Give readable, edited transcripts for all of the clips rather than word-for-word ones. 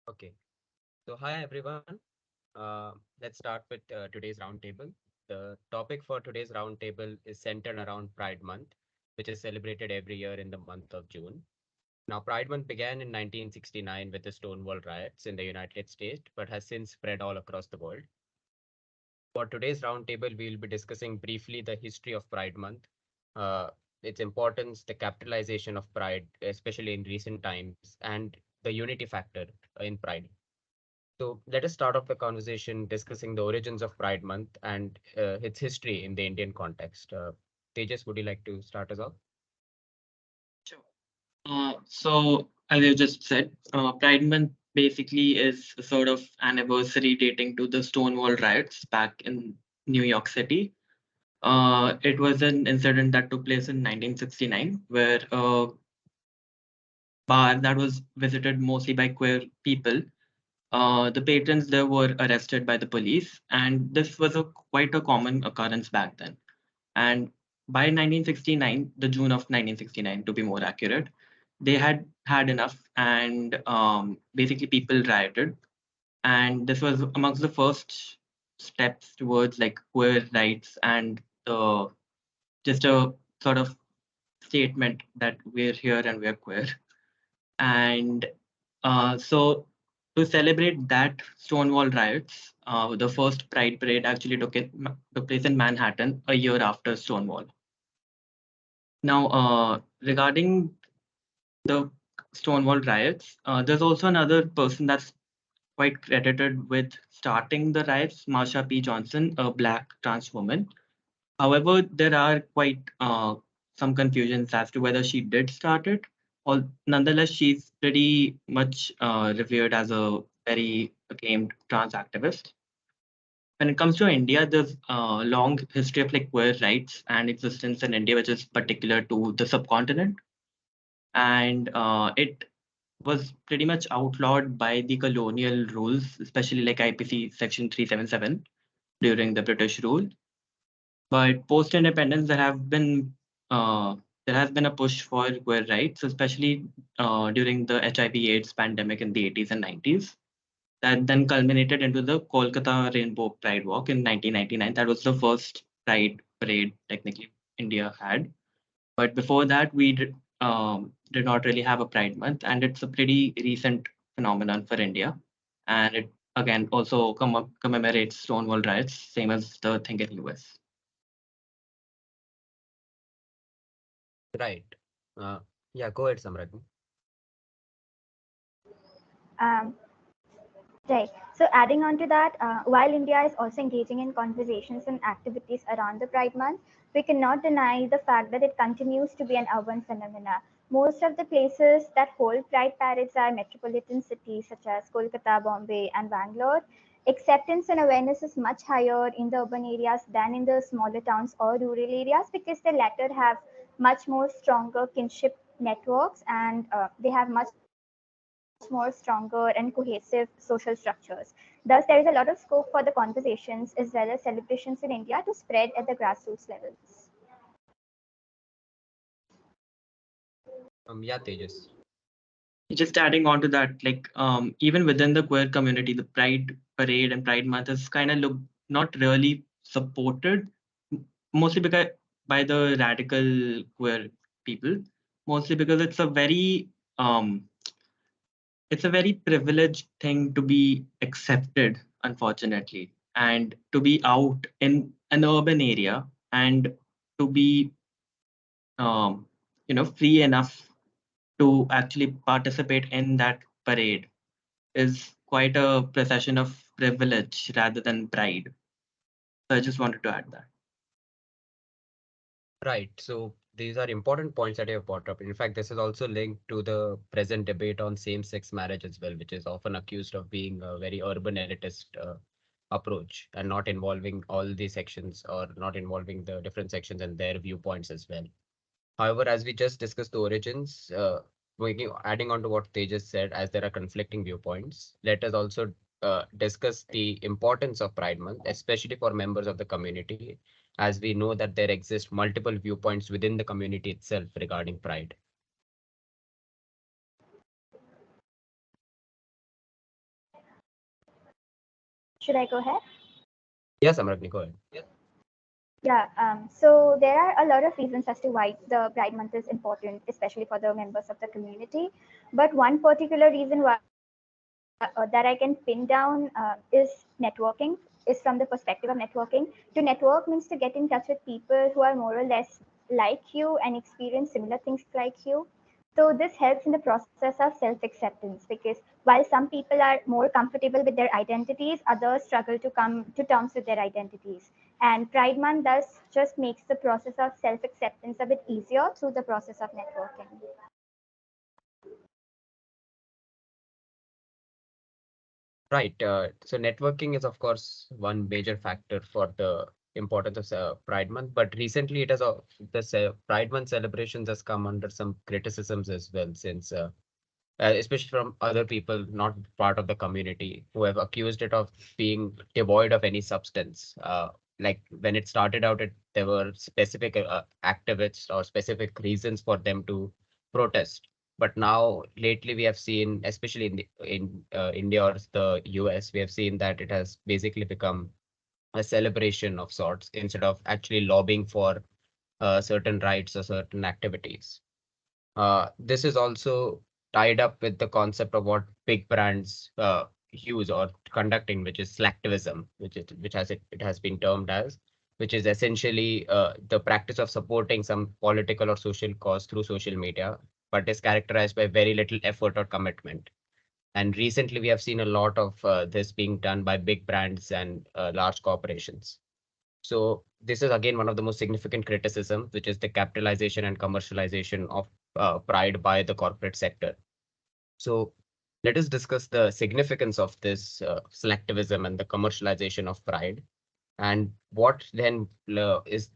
Okay, so hi everyone. Let's start with today's roundtable. The topic for today's roundtable is centered around Pride Month, which is celebrated every year in the month of June. Now, Pride Month began in 1969 with the Stonewall riots in the United States, but has since spread all across the world. For today's roundtable, we'll be discussing briefly the history of Pride Month, uh, its importance, the capitalization of Pride, especially in recent times, and the unity factor in Pride. So let us start off the conversation discussing the origins of Pride Month and its history in the Indian context. Tejas, would you like to start us off? Sure. So, as you just said, Pride Month basically is a sort of anniversary dating to the Stonewall riots back in New York City. It was an incident that took place in 1969, where a bar that was visited mostly by queer people, the patrons there were arrested by the police, and this was a quite a common occurrence back then. And by 1969, the June of 1969, to be more accurate, they had had enough, and basically people rioted. And this was amongst the first steps towards like queer rights and the just a sort of statement that we're here and we're queer. And so to celebrate that Stonewall riots, the first Pride Parade actually took place in Manhattan a year after Stonewall. Now, regarding the Stonewall riots, there's also another person that's quite credited with starting the riots, Marsha P. Johnson, a black trans woman. However, there are quite some confusions as to whether she did start it, or nonetheless, she's pretty much revered as a very acclaimed trans activist. When it comes to India, there's a long history of like queer rights and existence in India, which is particular to the subcontinent, and it was pretty much outlawed by the colonial rules, especially like IPC Section 377 during the British rule. But post-independence, there has been a push for queer rights, especially during the HIV/AIDS pandemic in the 80s and 90s. That then culminated into the Kolkata Rainbow Pride Walk in 1999. That was the first Pride parade technically India had. But before that, we did not really have a Pride Month, and it's a pretty recent phenomenon for India. And it again also commemorates Stonewall riots, same as the thing in US. Right. Uh, yeah, go ahead, Samrat. Um, right. So adding on to that, while India is also engaging in conversations and activities around the Pride Month, we cannot deny the fact that it continues to be an urban phenomena. Most of the places that hold Pride parades are metropolitan cities such as Kolkata, Bombay, and Bangalore. Acceptance and awareness is much higher in the urban areas than in the smaller towns or rural areas because the latter have much more stronger kinship networks and they have much more stronger and cohesive social structures. Thus, there is a lot of scope for the conversations as well as celebrations in India to spread at the grassroots levels. Yeah, Tejas. Just adding on to that, like even within the queer community, the Pride Parade and Pride Month is kind of look not really supported, mostly because by the radical queer people, mostly because um, it's a very privileged thing to be accepted, unfortunately, and to be out in an urban area and to be um, free enough to actually participate in that parade is quite a procession of privilege rather than pride. So I just wanted to add that. Right. So these are important points that you have brought up. In fact, this is also linked to the present debate on same-sex marriage as well, which is often accused of being a very urban elitist approach and not involving all the sections or not involving the different sections and their viewpoints as well. However, as we just discussed the origins, adding on to what Tejas said, as there are conflicting viewpoints, let us also discuss the importance of Pride Month, especially for members of the community, as we know that there exist multiple viewpoints within the community itself regarding Pride. Should I go ahead? Yes, Amragni, go ahead. Yeah, so there are a lot of reasons as to why the Pride Month is important, especially for the members of the community. But one particular reason why that I can pin down is networking, is from the perspective of networking. To network means to get in touch with people who are more or less like you and experience similar things like you. So this helps in the process of self-acceptance, because while some people are more comfortable with their identities, others struggle to come to terms with their identities. And Pride Month thus just makes the process of self-acceptance a bit easier through the process of networking. Right. So networking is, of course, one major factor for the importance of Pride Month. But recently, it has this Pride Month celebrations has come under some criticisms as well, since especially from other people not part of the community who have accused it of being devoid of any substance. Like when it started out, there were specific activists or specific reasons for them to protest. But now, lately, we have seen, especially in India or the US, we have seen that it has basically become a celebration of sorts instead of actually lobbying for certain rights or certain activities. This is also tied up with the concept of what big brands use or conducting, which is slacktivism, it has been termed as, which is essentially the practice of supporting some political or social cause through social media, but is characterized by very little effort or commitment. And recently, we have seen a lot of this being done by big brands and large corporations. So this is again one of the most significant criticism, which is the capitalization and commercialization of pride by the corporate sector. So let us discuss the significance of this selectivism and the commercialization of pride, and what then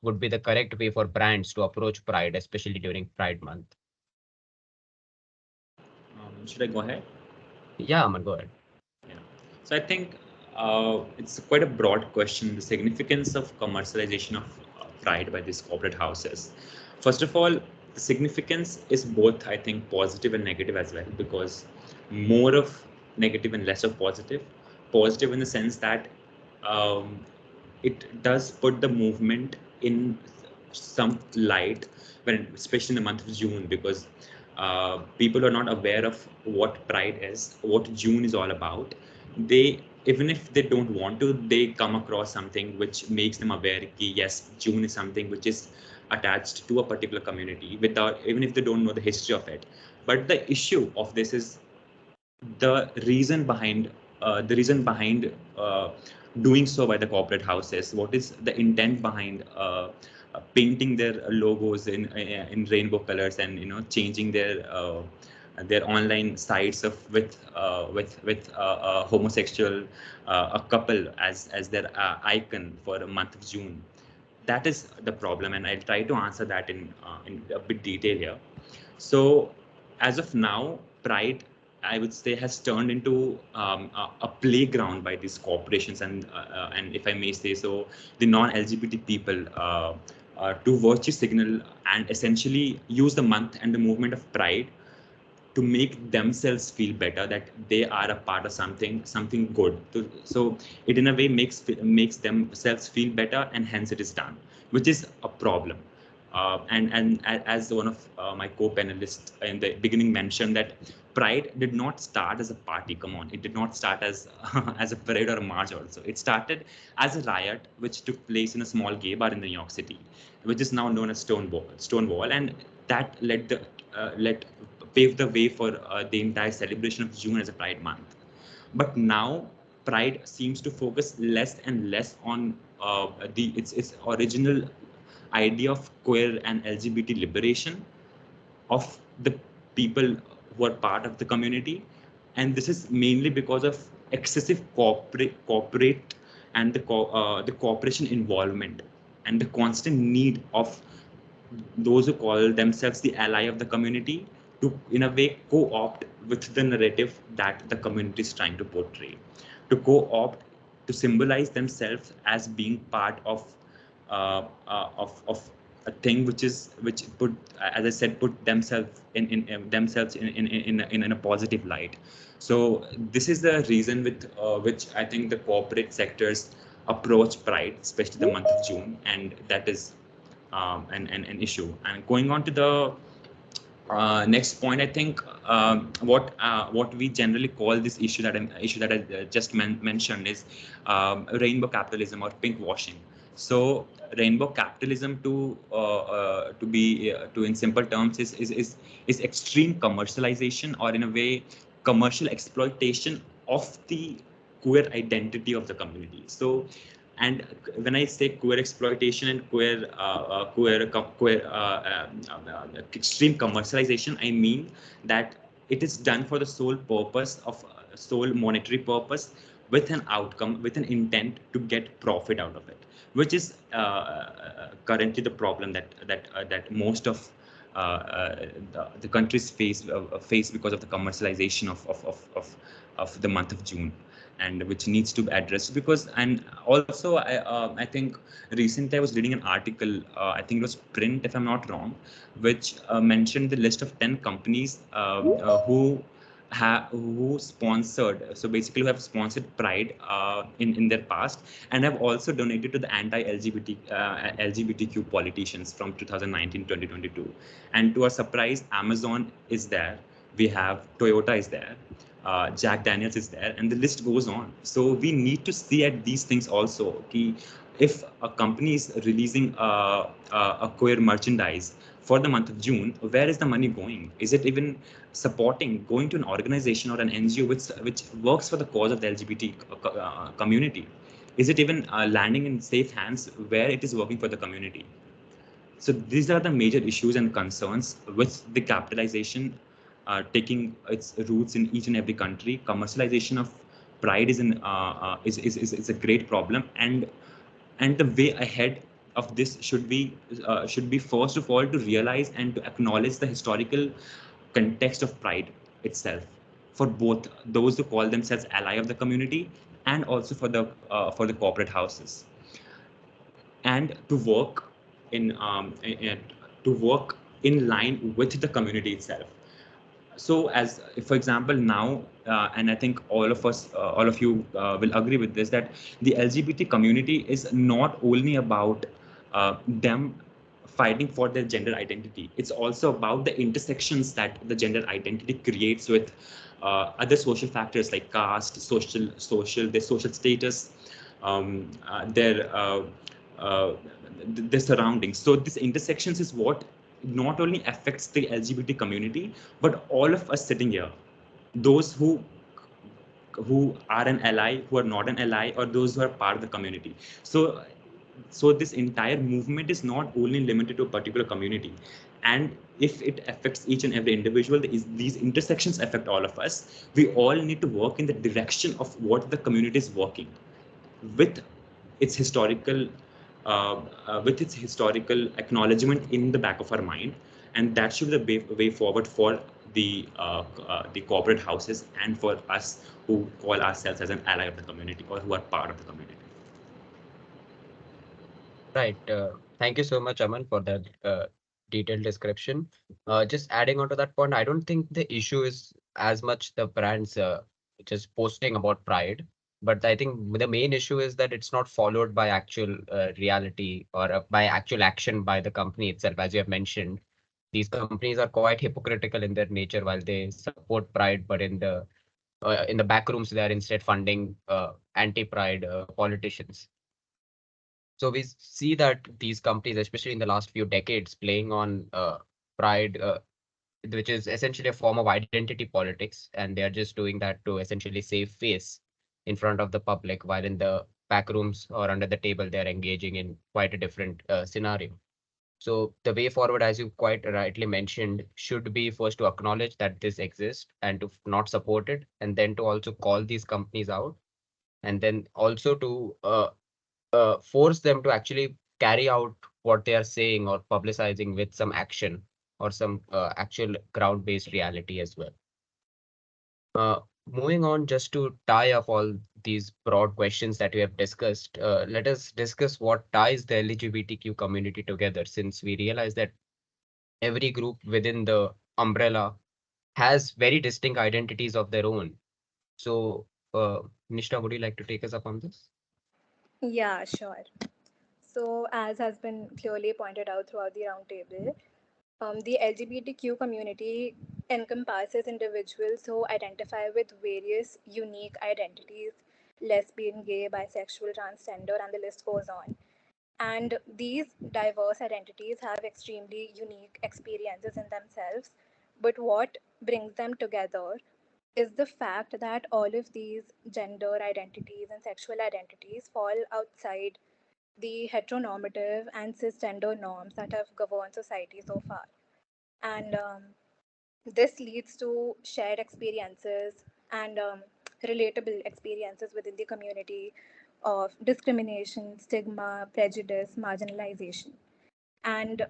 would be the correct way for brands to approach pride, especially during Pride Month. Should I go ahead? Yeah, Aman, go ahead. Yeah. So I think it's quite a broad question, the significance of commercialization of pride by these corporate houses. First of all, the significance is both, I think, positive and negative as well, because more of negative and less of positive. Positive in the sense that um, it does put the movement in some light, when especially in the month of June, because people are not aware of what Pride is, what June is all about. They, even if they don't want to, they come across something which makes them aware that yes, June is something which is attached to a particular community, without, even if they don't know the history of it. But the issue of this is the reason behind doing so by the corporate houses. What is the intent behind painting their logos in rainbow colors, and changing their online sites of with homosexual a couple as their icon for the month of June? That is the problem, and I'll try to answer that in a bit detail here. So as of now, Pride, I would say, has turned into a playground by these corporations, and if I may say so, the non-LGBT people to virtue signal and essentially use the month and the movement of Pride to make themselves feel better, that they are a part of something good. So it in a way makes themselves feel better, and hence it is done, which is a problem. And as one of my co-panelists in the beginning mentioned, that Pride did not start as a party. Come on, it did not start as as a parade or a march. Also, it started as a riot which took place in a small gay bar in New York City, which is now known as Stonewall, and that led paved the way for the entire celebration of June as a Pride month. But now Pride seems to focus less and less on its original idea of queer and LGBT liberation of the people who are part of the community, and this is mainly because of excessive corporate and the corporation involvement, and the constant need of those who call themselves the ally of the community to, in a way, co-opt with the narrative that the community is trying to portray, to co-opt, to symbolize themselves as being part of a thing which put, as I said, put themselves in a positive light. So this is the reason with which I think the corporate sectors approach Pride, especially the month of June, and that is an issue. And going on to the next point, I think what we generally call this issue that I just mentioned is rainbow capitalism or pink washing. So rainbow capitalism, to in simple terms, is extreme commercialization, or in a way commercial exploitation of the queer identity of the community. So, and when I say queer exploitation and extreme commercialization, I mean that it is done for the sole purpose of sole monetary purpose, with an outcome, with an intent to get profit out of it, which is currently the problem that most of the countries face because of the commercialization of the month of June, and which needs to be addressed. Because, and also I think recently I was reading an article, I think it was Print if I'm not wrong, which mentioned the list of 10 companies who sponsored, so basically who have sponsored Pride in their past, and have also donated to the LGBTQ politicians from 2019 2022. And to our surprise, Amazon is there, we have Toyota is there, Jack Daniels is there, and the list goes on. So we need to see at these things also. If a company is releasing a queer merchandise for the month of June, where is the money going? Is it even going to an organization or an NGO which works for the cause of the LGBT community? Is it even landing in safe hands where it is working for the community? So these are the major issues and concerns with the capitalization taking its roots in each and every country. Commercialization of Pride is a great problem, and the way ahead of this should be first of all to realize and to acknowledge the historical context of Pride itself, for both those who call themselves ally of the community and also for the corporate houses, and to work in line with the community itself. So, as for example, now, and I think all of you will agree with this, that the LGBT community is not only about them fighting for their gender identity. It's also about the intersections that the gender identity creates with other social factors like caste, their social status, their surroundings. So this intersections is what not only affects the LGBT community, but all of us sitting here, those who are an ally, who are not an ally, or those who are part of the community. So this entire movement is not only limited to a particular community, and if it affects each and every individual, these intersections affect all of us. We all need to work in the direction of what the community is working with its historical acknowledgement in the back of our mind, and that should be the way forward for the corporate houses and for us who call ourselves as an ally of the community or who are part of the community. Right. Thank you so much, Aman, for that detailed description. Just adding on to that point, I don't think the issue is as much the brands just posting about Pride, but I think the main issue is that it's not followed by actual reality or by actual action by the company itself. As you have mentioned, these companies are quite hypocritical in their nature while they support Pride, but in the back rooms, they are instead funding anti-Pride politicians. So we see that these companies, especially in the last few decades, playing on Pride, which is essentially a form of identity politics, and they are just doing that to essentially save face in front of the public, while in the back rooms or under the table, they are engaging in quite a different scenario. So the way forward, as you quite rightly mentioned, should be first to acknowledge that this exists and to not support it, and then to also call these companies out, and then also to force them to actually carry out what they are saying or publicizing with some action or some actual ground-based reality as well. moving on, just to tie up all these broad questions that we have discussed, let us discuss what ties the LGBTQ community together, since we realize that every group within the umbrella has very distinct identities of their own. So, Nishna, would you like to take us up on this? Yeah, sure. So, as has been clearly pointed out throughout the roundtable, the LGBTQ community encompasses individuals who identify with various unique identities: lesbian, gay, bisexual, transgender, and the list goes on. And these diverse identities have extremely unique experiences in themselves. But what brings them together is the fact that all of these gender identities and sexual identities fall outside the heteronormative and cisgender norms that have governed society so far. And this leads to shared experiences and relatable experiences within the community of discrimination, stigma, prejudice, marginalization. And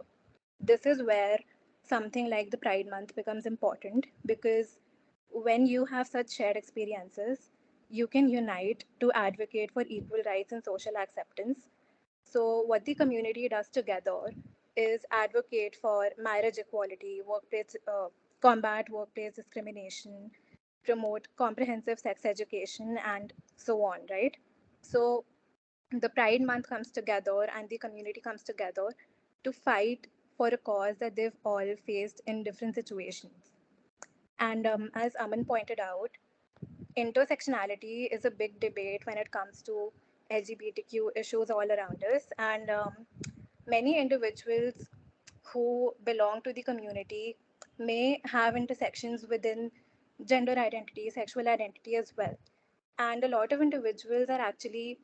this is where something like the Pride Month becomes important, because when you have such shared experiences, you can unite to advocate for equal rights and social acceptance. So, what the community does together is advocate for marriage equality, combat workplace discrimination, promote comprehensive sex education, and so on, right? So, the Pride Month comes together and the community comes together to fight for a cause that they've all faced in different situations. And as Aman pointed out, intersectionality is a big debate when it comes to LGBTQ issues all around us. And many individuals who belong to the community may have intersections within gender identity, sexual identity as well. And a lot of individuals are actually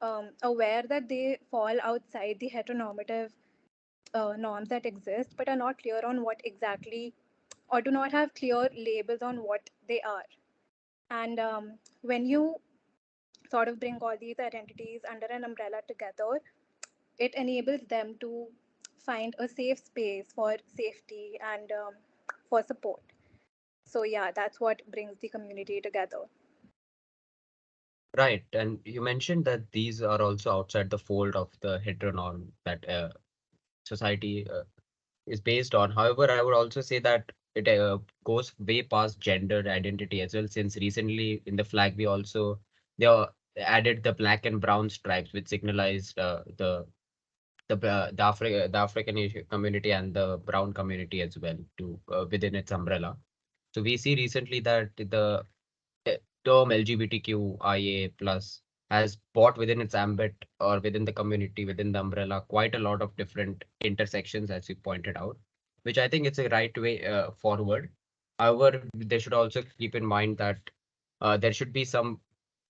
aware that they fall outside the heteronormative norms that exist, but are not clear on what exactly, or do not have clear labels on what they are. And when you sort of bring all these identities under an umbrella together, it enables them to find a safe space for safety and for support. So, yeah, that's what brings the community together. Right. And you mentioned that these are also outside the fold of the heteronorm that society is based on. However, I would also say that it goes way past gender identity as well, since recently in the flag we also added the black and brown stripes, which signalized the African community and the brown community as well to within its umbrella. So we see recently that the term LGBTQIA plus has brought within its ambit or within the community, within the umbrella, quite a lot of different intersections, as you pointed out, which I think it's a right way forward. However, they should also keep in mind that there should be some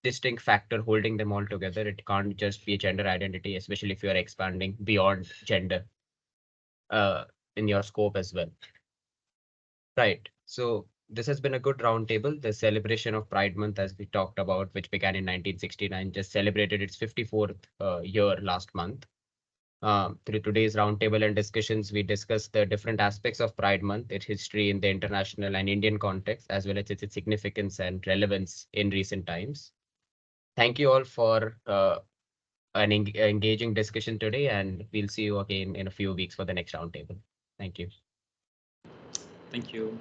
distinct factor holding them all together. It can't just be a gender identity, especially if you are expanding beyond gender uh, in your scope as well. Right. So this has been a good roundtable. The celebration of Pride Month, as we talked about, which began in 1969, just celebrated its 54th year last month. Through today's roundtable and discussions, we discussed the different aspects of Pride Month, its history in the international and Indian context, as well as its significance and relevance in recent times. Thank you all for an engaging discussion today, and we'll see you again in a few weeks for the next roundtable. Thank you. Thank you.